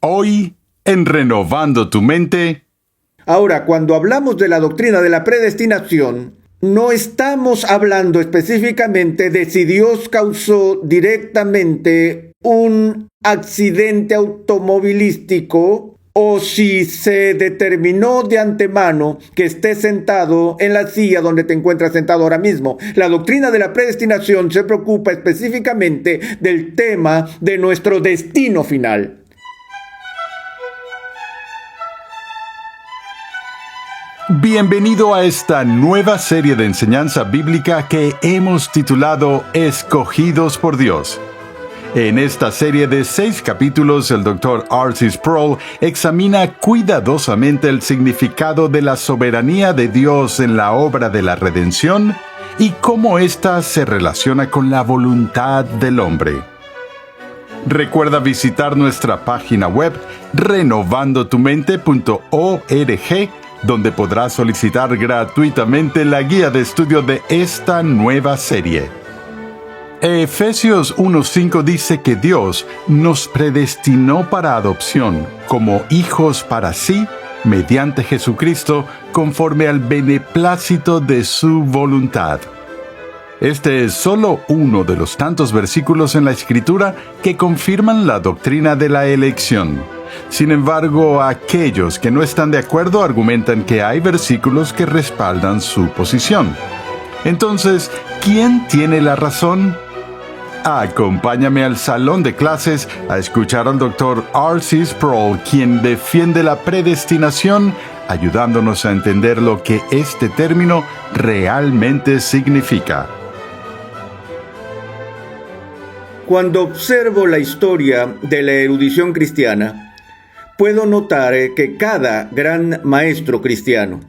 Hoy, en Renovando tu Mente. Ahora, cuando hablamos de la doctrina de la predestinación, no estamos hablando específicamente de si Dios causó directamente un accidente automovilístico o si se determinó de antemano que estés sentado en la silla donde te encuentras sentado ahora mismo. La doctrina de la predestinación se preocupa específicamente del tema de nuestro destino final. Bienvenido a esta nueva serie de enseñanza bíblica que hemos titulado Escogidos por Dios. En esta serie de 6 capítulos, el Dr. R.C. Sproul examina cuidadosamente el significado de la soberanía de Dios en la obra de la redención y cómo ésta se relaciona con la voluntad del hombre. Recuerda visitar nuestra página web renovandotumente.org, donde podrás solicitar gratuitamente la guía de estudio de esta nueva serie. Efesios 1:5 dice que Dios nos predestinó para adopción como hijos para sí, mediante Jesucristo, conforme al beneplácito de su voluntad. Este es solo uno de los tantos versículos en la Escritura que confirman la doctrina de la elección. Sin embargo, aquellos que no están de acuerdo argumentan que hay versículos que respaldan su posición. Entonces, ¿quién tiene la razón? Acompáñame al salón de clases a escuchar al Dr. R.C. Sproul, quien defiende la predestinación, ayudándonos a entender lo que este término realmente significa. Cuando observo la historia de la erudición cristiana, puedo notar que cada gran maestro cristiano,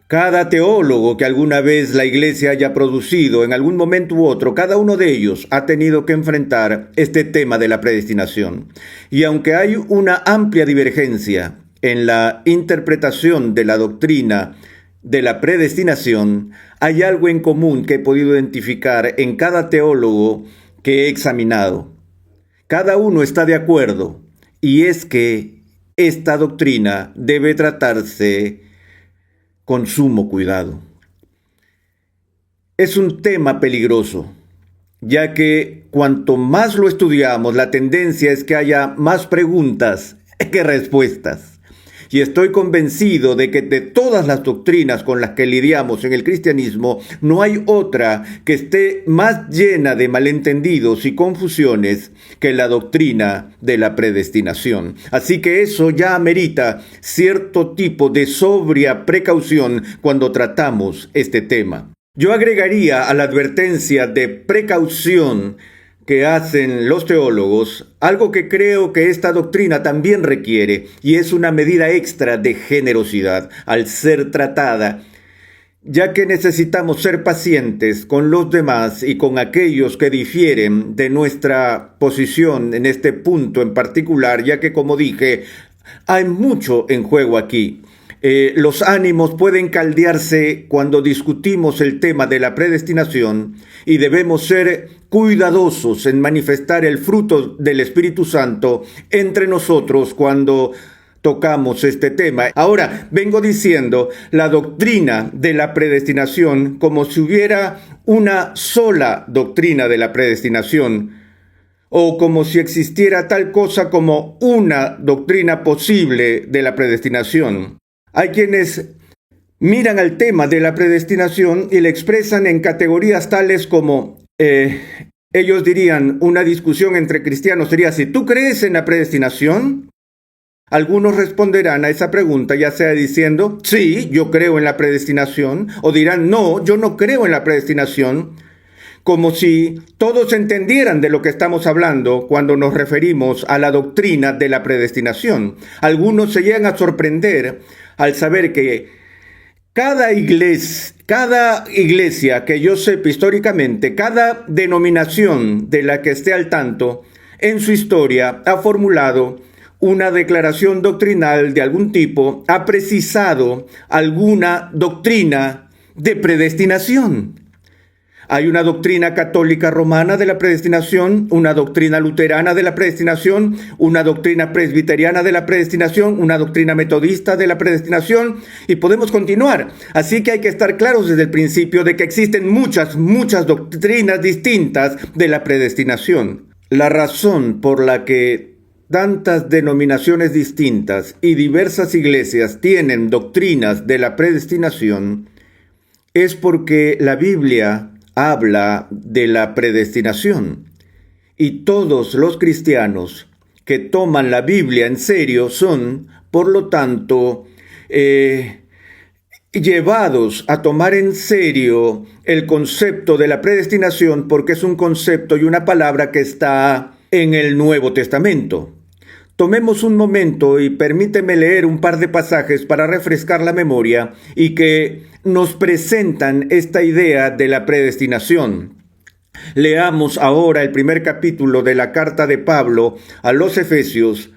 cada teólogo que alguna vez la iglesia haya producido en algún momento u otro, cada uno de ellos ha tenido que enfrentar este tema de la predestinación. Y aunque hay una amplia divergencia en la interpretación de la doctrina de la predestinación, hay algo en común que he podido identificar en cada teólogo que he examinado. Cada uno está de acuerdo, y es que esta doctrina debe tratarse con sumo cuidado. Es un tema peligroso, ya que cuanto más lo estudiamos, la tendencia es que haya más preguntas que respuestas. Y estoy convencido de que de todas las doctrinas con las que lidiamos en el cristianismo, no hay otra que esté más llena de malentendidos y confusiones que la doctrina de la predestinación. Así que eso ya amerita cierto tipo de sobria precaución cuando tratamos este tema. Yo agregaría a la advertencia de precaución que hacen los teólogos algo que creo que esta doctrina también requiere, y es una medida extra de generosidad al ser tratada, ya que necesitamos ser pacientes con los demás y con aquellos que difieren de nuestra posición en este punto en particular, ya que, como dije, hay mucho en juego aquí. Los ánimos pueden caldearse cuando discutimos el tema de la predestinación y debemos ser cuidadosos en manifestar el fruto del Espíritu Santo entre nosotros cuando tocamos este tema. Ahora, vengo diciendo la doctrina de la predestinación como si hubiera una sola doctrina de la predestinación, o como si existiera tal cosa como una doctrina posible de la predestinación. Hay quienes miran al tema de la predestinación y le expresan en categorías tales como, ellos dirían, una discusión entre cristianos sería así: ¿tú crees en la predestinación? Algunos responderán a esa pregunta ya sea diciendo, sí, yo creo en la predestinación, o dirán, no, yo no creo en la predestinación, como si todos entendieran de lo que estamos hablando cuando nos referimos a la doctrina de la predestinación. Algunos se llegan a sorprender al saber que cada iglesia que yo sepa históricamente, cada denominación de la que esté al tanto, en su historia ha formulado una declaración doctrinal de algún tipo, ha precisado alguna doctrina de predestinación. Hay una doctrina católica romana de la predestinación, una doctrina luterana de la predestinación, una doctrina presbiteriana de la predestinación, una doctrina metodista de la predestinación, y podemos continuar. Así que hay que estar claros desde el principio de que existen muchas doctrinas distintas de la predestinación. La razón por la que tantas denominaciones distintas y diversas iglesias tienen doctrinas de la predestinación es porque la Biblia habla de la predestinación, y todos los cristianos que toman la Biblia en serio son, por lo tanto, llevados a tomar en serio el concepto de la predestinación, porque es un concepto y una palabra que está en el Nuevo Testamento. Tomemos un momento y permíteme leer un par de pasajes para refrescar la memoria y que nos presentan esta idea de la predestinación. Leamos ahora el primer capítulo de la carta de Pablo a los Efesios,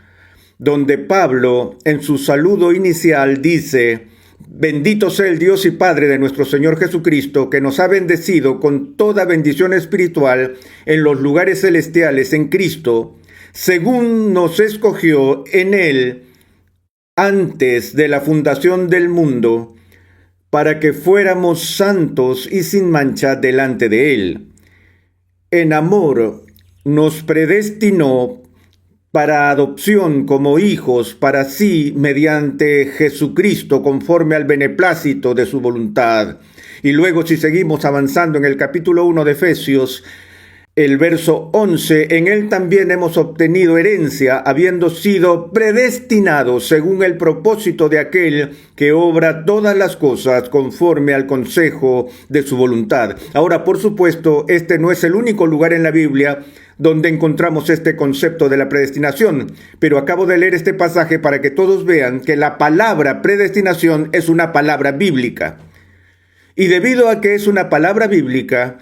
donde Pablo, en su saludo inicial, dice: «Bendito sea el Dios y Padre de nuestro Señor Jesucristo, que nos ha bendecido con toda bendición espiritual en los lugares celestiales en Cristo, según nos escogió en Él antes de la fundación del mundo, para que fuéramos santos y sin mancha delante de Él. En amor nos predestinó para adopción como hijos para sí mediante Jesucristo, conforme al beneplácito de su voluntad». Y luego, si seguimos avanzando en el capítulo 1 de Efesios, el verso 11, «En él también hemos obtenido herencia, habiendo sido predestinados según el propósito de aquel que obra todas las cosas conforme al consejo de su voluntad». Ahora, por supuesto, este no es el único lugar en la Biblia donde encontramos este concepto de la predestinación, pero acabo de leer este pasaje para que todos vean que la palabra predestinación es una palabra bíblica. Y debido a que es una palabra bíblica,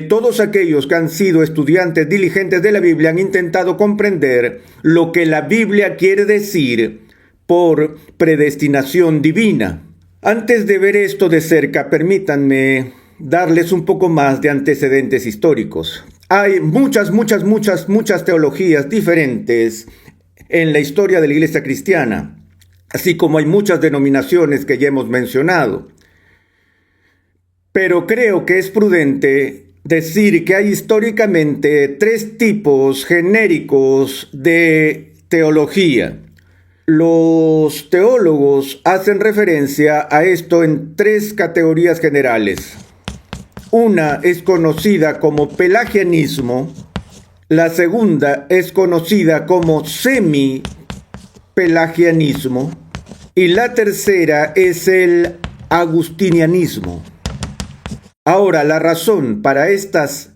todos aquellos que han sido estudiantes diligentes de la Biblia han intentado comprender lo que la Biblia quiere decir por predestinación divina. Antes de ver esto de cerca, permítanme darles un poco más de antecedentes históricos. Hay muchas teologías diferentes en la historia de la Iglesia cristiana, así como hay muchas denominaciones que ya hemos mencionado. Pero creo que es prudente decir que hay históricamente tres tipos genéricos de teología. Los teólogos hacen referencia a esto en tres categorías generales. Una es conocida como pelagianismo, la segunda es conocida como semi-pelagianismo y la tercera es el agustinianismo. Ahora, la razón para estas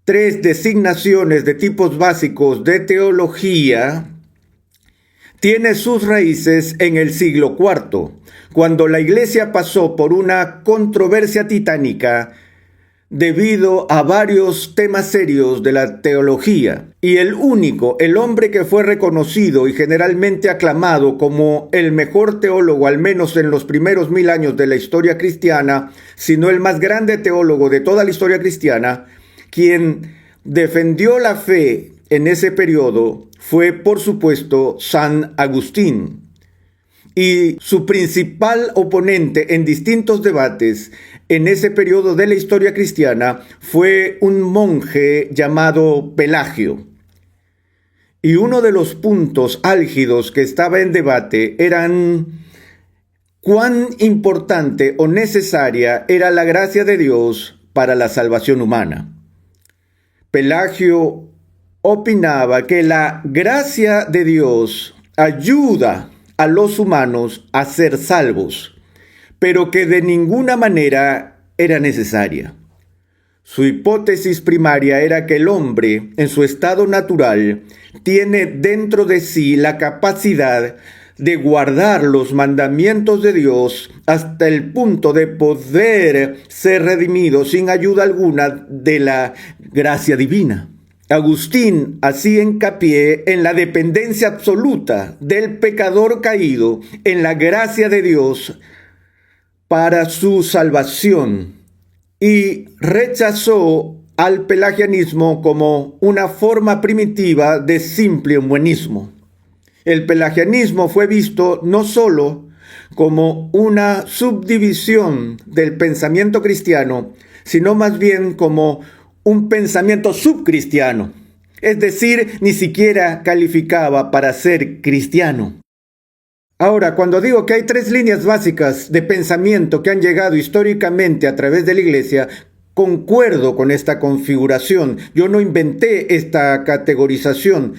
tres designaciones de tipos básicos de teología tiene sus raíces en el siglo IV, cuando la Iglesia pasó por una controversia titánica debido a varios temas serios de la teología. Y el hombre que fue reconocido y generalmente aclamado como el mejor teólogo, al menos en los primeros 1000 años de la historia cristiana, sino el más grande teólogo de toda la historia cristiana, quien defendió la fe en ese periodo, fue, por supuesto, San Agustín. Y su principal oponente en distintos debates en ese periodo de la historia cristiana fue un monje llamado Pelagio. Y uno de los puntos álgidos que estaba en debate eran cuán importante o necesaria era la gracia de Dios para la salvación humana. Pelagio opinaba que la gracia de Dios ayuda a los humanos a ser salvos, pero que de ninguna manera era necesaria. Su hipótesis primaria era que el hombre, en su estado natural, tiene dentro de sí la capacidad de guardar los mandamientos de Dios hasta el punto de poder ser redimido sin ayuda alguna de la gracia divina. Agustín hacía hincapié en la dependencia absoluta del pecador caído en la gracia de Dios para su salvación y rechazó al pelagianismo como una forma primitiva de simple humanismo. El pelagianismo fue visto no solo como una subdivisión del pensamiento cristiano, sino más bien como un pensamiento subcristiano. Es decir, ni siquiera calificaba para ser cristiano. Ahora, cuando digo que hay 3 líneas básicas de pensamiento que han llegado históricamente a través de la Iglesia, concuerdo con esta configuración. Yo no inventé esta categorización,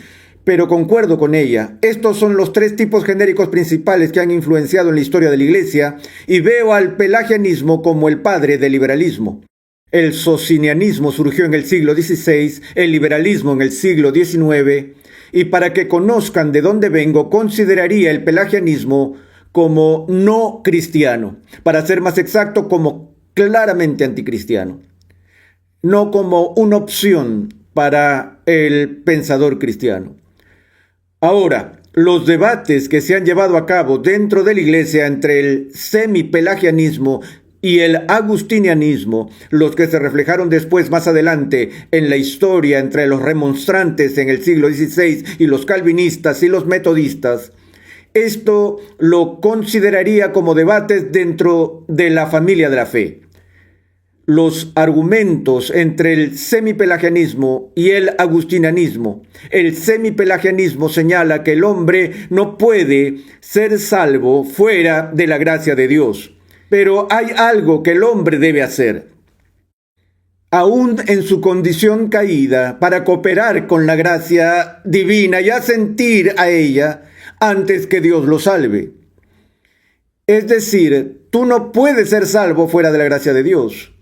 pero concuerdo con ella. Estos son los 3 tipos genéricos principales que han influenciado en la historia de la Iglesia, y veo al pelagianismo como el padre del liberalismo. El socinianismo surgió en el siglo XVI, el liberalismo en el siglo XIX, y para que conozcan de dónde vengo, consideraría el pelagianismo como no cristiano, para ser más exacto, como claramente anticristiano, no como una opción para el pensador cristiano. Ahora, los debates que se han llevado a cabo dentro de la Iglesia entre el semipelagianismo y el agustinianismo, los que se reflejaron después más adelante en la historia entre los remonstrantes en el siglo XVI y los calvinistas y los metodistas, esto lo consideraría como debates dentro de la familia de la fe. Los argumentos entre el semipelagianismo y el agustinianismo. El semipelagianismo señala que el hombre no puede ser salvo fuera de la gracia de Dios. Pero hay algo que el hombre debe hacer, aún en su condición caída, para cooperar con la gracia divina y asentir a ella antes que Dios lo salve. Es decir, tú no puedes ser salvo fuera de la gracia de Dios.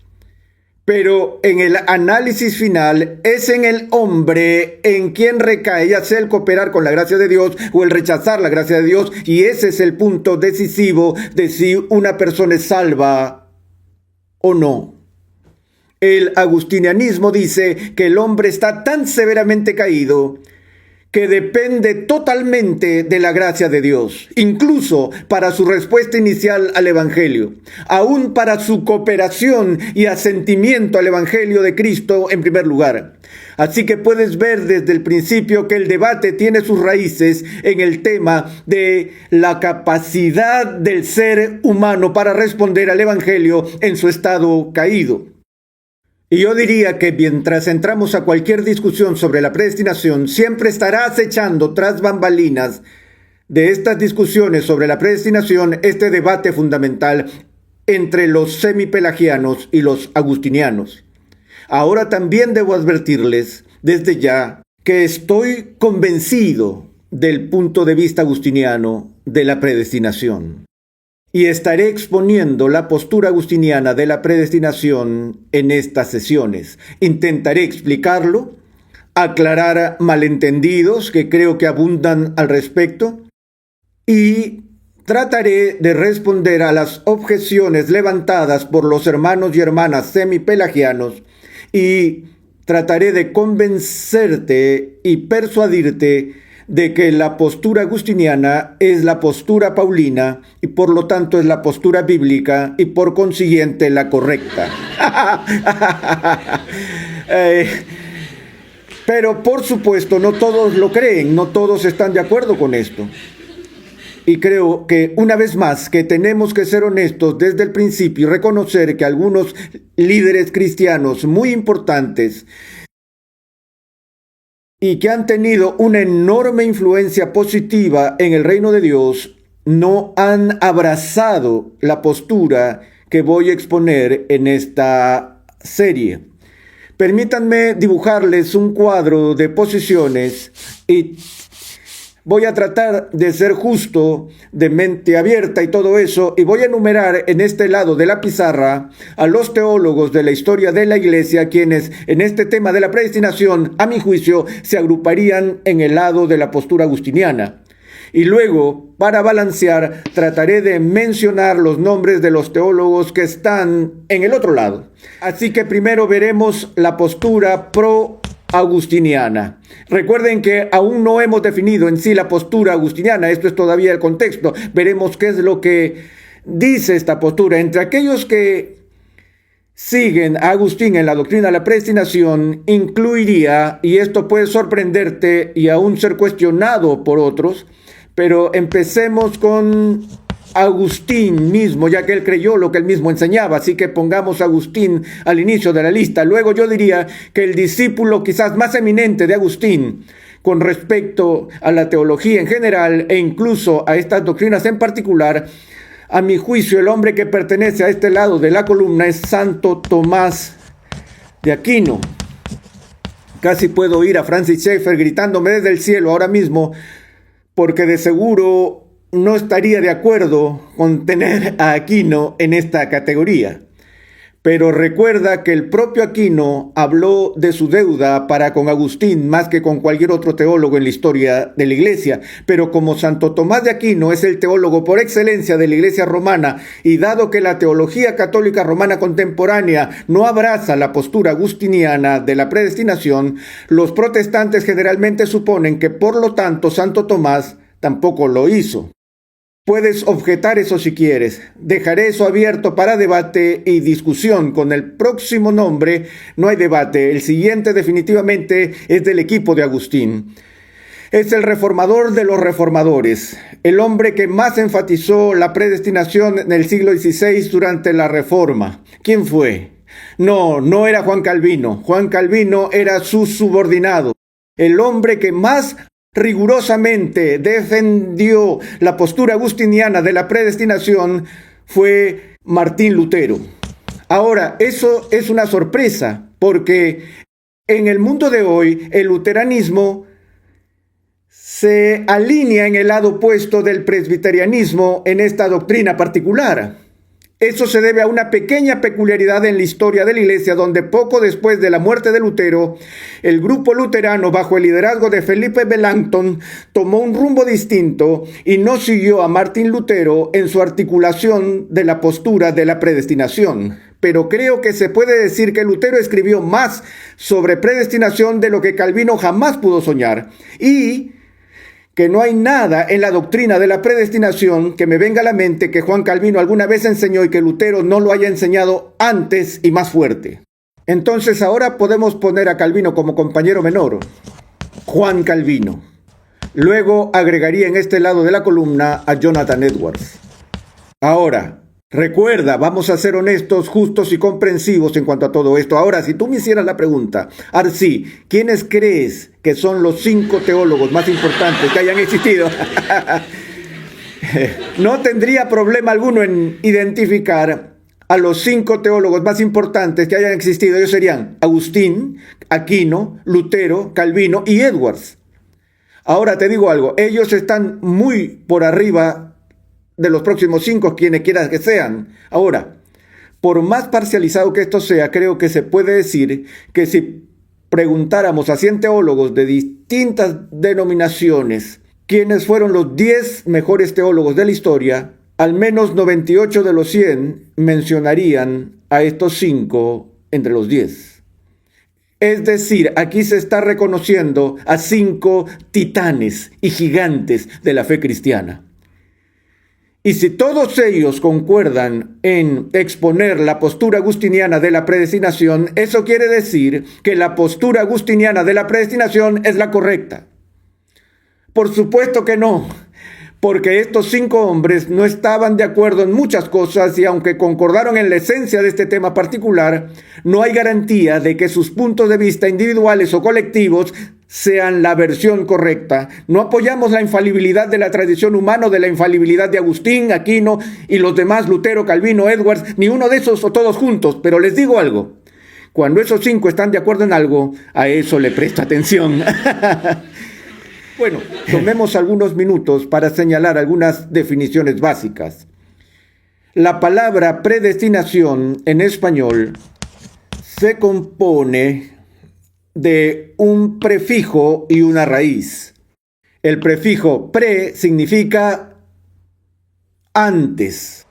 Pero en el análisis final es en el hombre en quien recae, ya sea el cooperar con la gracia de Dios o el rechazar la gracia de Dios, y ese es el punto decisivo de si una persona es salva o no. El agustinianismo dice que el hombre está tan severamente caído que depende totalmente de la gracia de Dios, incluso para su respuesta inicial al Evangelio, aún para su cooperación y asentimiento al Evangelio de Cristo en primer lugar. Así que puedes ver desde el principio que el debate tiene sus raíces en el tema de la capacidad del ser humano para responder al Evangelio en su estado caído. Y yo diría que mientras entramos a cualquier discusión sobre la predestinación, siempre estará acechando tras bambalinas de estas discusiones sobre la predestinación este debate fundamental entre los semipelagianos y los agustinianos. Ahora también debo advertirles desde ya que estoy convencido del punto de vista agustiniano de la predestinación. Y estaré exponiendo la postura agustiniana de la predestinación en estas sesiones. Intentaré explicarlo, aclarar malentendidos que creo que abundan al respecto, y trataré de responder a las objeciones levantadas por los hermanos y hermanas semipelagianos, y trataré de convencerte y persuadirte de que la postura agustiniana es la postura paulina y por lo tanto es la postura bíblica y por consiguiente la correcta. Pero por supuesto no todos lo creen, no todos están de acuerdo con esto. Y creo que una vez más que tenemos que ser honestos desde el principio y reconocer que algunos líderes cristianos muy importantes y que han tenido una enorme influencia positiva en el reino de Dios, no han abrazado la postura que voy a exponer en esta serie. Permítanme dibujarles un cuadro de posiciones y voy a tratar de ser justo, de mente abierta y todo eso, y voy a enumerar en este lado de la pizarra a los teólogos de la historia de la Iglesia, quienes en este tema de la predestinación, a mi juicio, se agruparían en el lado de la postura agustiniana. Y luego, para balancear, trataré de mencionar los nombres de los teólogos que están en el otro lado. Así que primero veremos la postura agustiniana. Recuerden que aún no hemos definido en sí la postura agustiniana, esto es todavía el contexto. Veremos qué es lo que dice esta postura. Entre aquellos que siguen a Agustín en la doctrina de la predestinación incluiría, y esto puede sorprenderte y aún ser cuestionado por otros, pero empecemos con Agustín mismo, ya que él creyó lo que él mismo enseñaba, así que pongamos a Agustín al inicio de la lista. Luego yo diría que el discípulo quizás más eminente de Agustín con respecto a la teología en general e incluso a estas doctrinas en particular, a mi juicio el hombre que pertenece a este lado de la columna es Santo Tomás de Aquino. Casi puedo oír a Francis Schaeffer gritándome desde el cielo ahora mismo, porque de seguro no estaría de acuerdo con tener a Aquino en esta categoría. Pero recuerda que el propio Aquino habló de su deuda para con Agustín más que con cualquier otro teólogo en la historia de la Iglesia. Pero como Santo Tomás de Aquino es el teólogo por excelencia de la Iglesia romana, y dado que la teología católica romana contemporánea no abraza la postura agustiniana de la predestinación, los protestantes generalmente suponen que por lo tanto Santo Tomás tampoco lo hizo. Puedes objetar eso si quieres. Dejaré eso abierto para debate y discusión. Con el próximo nombre no hay debate. El siguiente definitivamente es del equipo de Agustín. Es el reformador de los reformadores, el hombre que más enfatizó la predestinación en el siglo XVI durante la Reforma. ¿Quién fue? No era Juan Calvino. Juan Calvino era su subordinado. El hombre que más rigurosamente defendió la postura agustiniana de la predestinación fue Martín Lutero. Ahora, eso es una sorpresa, porque en el mundo de hoy el luteranismo se alinea en el lado opuesto del presbiterianismo en esta doctrina particular. Eso se debe a una pequeña peculiaridad en la historia de la Iglesia, donde poco después de la muerte de Lutero, el grupo luterano, bajo el liderazgo de Felipe Melanchthon, tomó un rumbo distinto y no siguió a Martín Lutero en su articulación de la postura de la predestinación. Pero creo que se puede decir que Lutero escribió más sobre predestinación de lo que Calvino jamás pudo soñar, y que no hay nada en la doctrina de la predestinación que me venga a la mente que Juan Calvino alguna vez enseñó y que Lutero no lo haya enseñado antes y más fuerte. Entonces ahora podemos poner a Calvino como compañero menor, Juan Calvino. Luego agregaría en este lado de la columna a Jonathan Edwards. Ahora, recuerda, vamos a ser honestos, justos y comprensivos en cuanto a todo esto. Ahora, si tú me hicieras la pregunta, Arci, ¿quiénes crees que son los 5 teólogos más importantes que hayan existido? No tendría problema alguno en identificar a los 5 teólogos más importantes que hayan existido. Ellos serían Agustín, Aquino, Lutero, Calvino y Edwards. Ahora te digo algo, ellos están muy por arriba de los próximos 5, quienes quieras que sean. Ahora, por más parcializado que esto sea, creo que se puede decir que si preguntáramos a 100 teólogos de distintas denominaciones quiénes fueron los 10 mejores teólogos de la historia, al menos 98 de los 100 mencionarían a estos 5 entre los 10. Es decir, aquí se está reconociendo a 5 titanes y gigantes de la fe cristiana. Y si todos ellos concuerdan en exponer la postura agustiniana de la predestinación, eso quiere decir que la postura agustiniana de la predestinación es la correcta. Por supuesto que no, porque estos 5 hombres no estaban de acuerdo en muchas cosas, y aunque concordaron en la esencia de este tema particular, no hay garantía de que sus puntos de vista individuales o colectivos sean la versión correcta. No apoyamos la infalibilidad de la tradición humana, de la infalibilidad de Agustín, Aquino y los demás, Lutero, Calvino, Edwards, ni uno de esos o todos juntos. Pero les digo algo, cuando esos 5 están de acuerdo en algo, a eso le presto atención. Bueno, tomemos algunos minutos para señalar algunas definiciones básicas. La palabra predestinación en español se compone de un prefijo y una raíz. El prefijo pre significa antes.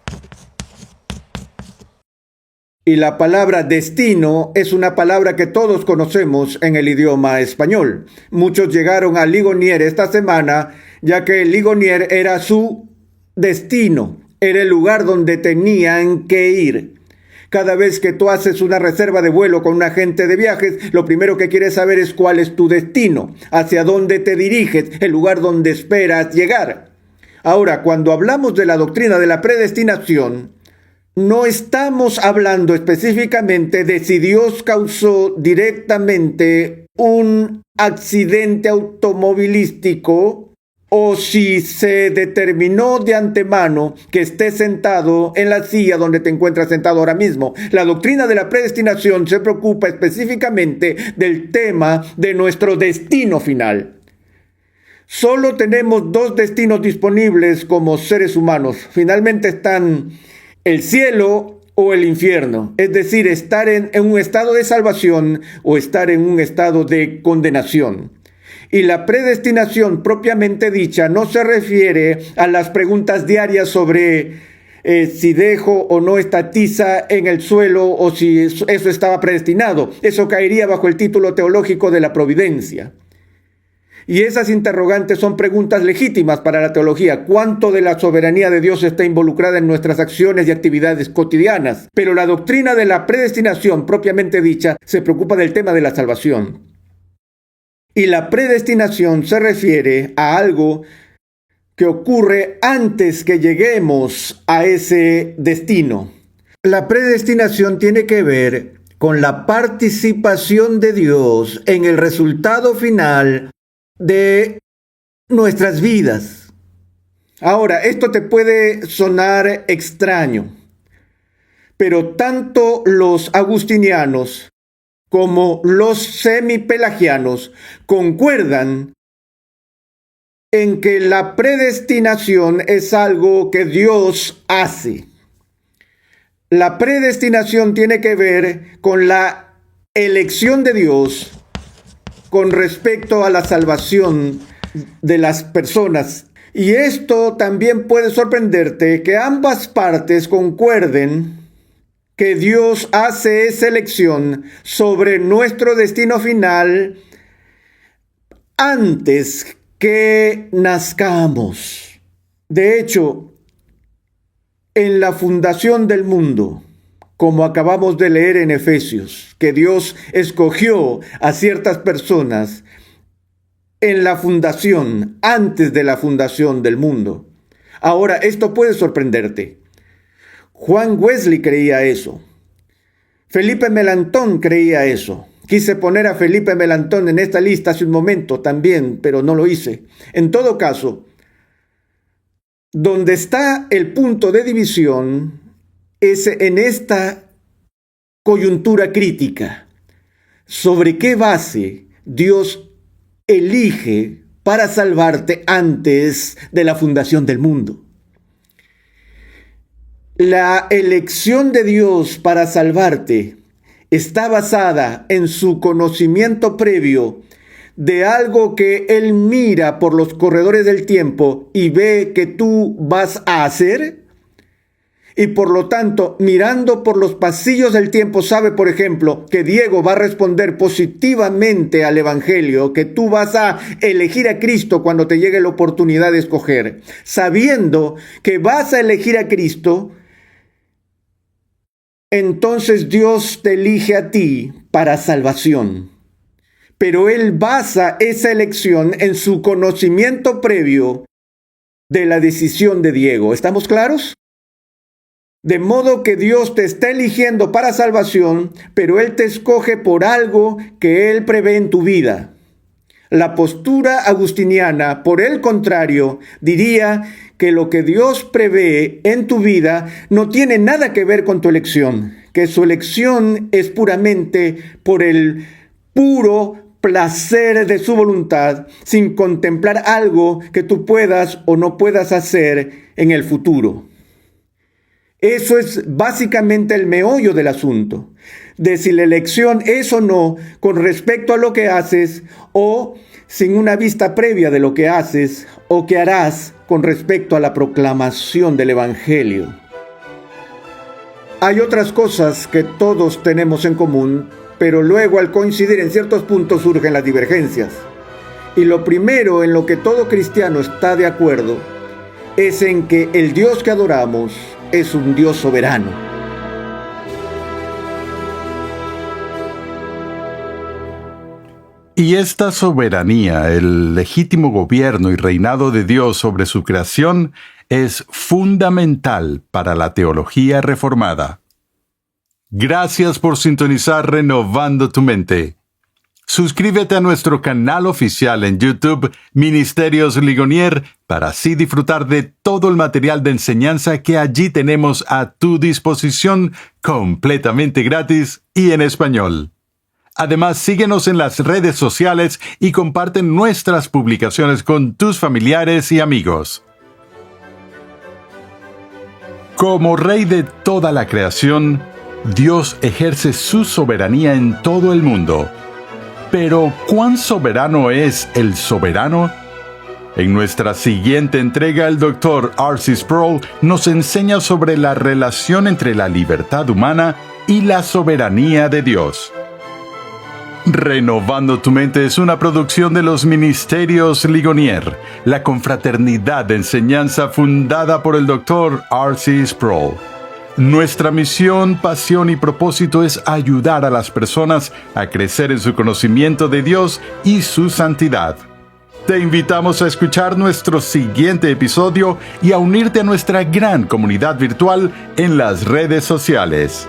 Y la palabra destino es una palabra que todos conocemos en el idioma español. Muchos llegaron a Ligonier esta semana, ya que Ligonier era su destino, era el lugar donde tenían que ir. Cada vez que tú haces una reserva de vuelo con un agente de viajes, lo primero que quieres saber es cuál es tu destino, hacia dónde te diriges, el lugar donde esperas llegar. Ahora, cuando hablamos de la doctrina de la predestinación, no estamos hablando específicamente de si Dios causó directamente un accidente automovilístico o si se determinó de antemano que estés sentado en la silla donde te encuentras sentado ahora mismo. La doctrina de la predestinación se preocupa específicamente del tema de nuestro destino final. Solo tenemos dos destinos disponibles como seres humanos. Finalmente están el cielo o el infierno, es decir, estar en un estado de salvación o estar en un estado de condenación. Y la predestinación propiamente dicha no se refiere a las preguntas diarias sobre si dejo o no esta tiza en el suelo o si eso estaba predestinado. Eso caería bajo el título teológico de la providencia. Y esas interrogantes son preguntas legítimas para la teología. ¿Cuánto de la soberanía de Dios está involucrada en nuestras acciones y actividades cotidianas? Pero la doctrina de la predestinación propiamente dicha se preocupa del tema de la salvación. Y la predestinación se refiere a algo que ocurre antes que lleguemos a ese destino. La predestinación tiene que ver con la participación de Dios en el resultado final de nuestras vidas. Ahora, esto te puede sonar extraño, pero tanto los agustinianos como los semipelagianos concuerdan en que la predestinación es algo que Dios hace. La predestinación tiene que ver con la elección de Dios con respecto a la salvación de las personas. Y esto también puede sorprenderte, que ambas partes concuerden que Dios hace esa elección sobre nuestro destino final antes que nazcamos. De hecho, en la fundación del mundo, como acabamos de leer en Efesios, que Dios escogió a ciertas personas en la fundación, antes de la fundación del mundo. Ahora, esto puede sorprenderte. Juan Wesley creía eso. Felipe Melanchthon creía eso. Quise poner a Felipe Melanchthon en esta lista hace un momento también, pero no lo hice. En todo caso, donde está el punto de división es en esta coyuntura crítica. ¿Sobre qué base Dios elige para salvarte antes de la fundación del mundo? La elección de Dios para salvarte está basada en su conocimiento previo de algo que Él mira por los corredores del tiempo y ve que tú vas a hacer. Y por lo tanto, mirando por los pasillos del tiempo, sabe, por ejemplo, que Diego va a responder positivamente al Evangelio, que tú vas a elegir a Cristo cuando te llegue la oportunidad de escoger. Sabiendo que vas a elegir a Cristo, entonces Dios te elige a ti para salvación. Pero Él basa esa elección en su conocimiento previo de la decisión de Diego. ¿Estamos claros? De modo que Dios te está eligiendo para salvación, pero Él te escoge por algo que Él prevé en tu vida. La postura agustiniana, por el contrario, diría que lo que Dios prevé en tu vida no tiene nada que ver con tu elección, que su elección es puramente por el puro placer de su voluntad, sin contemplar algo que tú puedas o no puedas hacer en el futuro. Eso es básicamente el meollo del asunto, de si la elección es o no con respecto a lo que haces o sin una vista previa de lo que haces o que harás con respecto a la proclamación del Evangelio. Hay otras cosas que todos tenemos en común, pero luego al coincidir en ciertos puntos surgen las divergencias. Y lo primero en lo que todo cristiano está de acuerdo es en que el Dios que adoramos es un Dios soberano. Y esta soberanía, el legítimo gobierno y reinado de Dios sobre su creación, es fundamental para la teología reformada. Gracias por sintonizar Renovando tu Mente. Suscríbete a nuestro canal oficial en YouTube, Ministerios Ligonier, para así disfrutar de todo el material de enseñanza que allí tenemos a tu disposición, completamente gratis y en español. Además, síguenos en las redes sociales y comparte nuestras publicaciones con tus familiares y amigos. Como Rey de toda la creación, Dios ejerce su soberanía en todo el mundo. Pero, ¿cuán soberano es el soberano? En nuestra siguiente entrega, el Dr. R.C. Sproul nos enseña sobre la relación entre la libertad humana y la soberanía de Dios. Renovando tu Mente es una producción de los Ministerios Ligonier, la confraternidad de enseñanza fundada por el Dr. R.C. Sproul. Nuestra misión, pasión y propósito es ayudar a las personas a crecer en su conocimiento de Dios y su santidad. Te invitamos a escuchar nuestro siguiente episodio y a unirte a nuestra gran comunidad virtual en las redes sociales.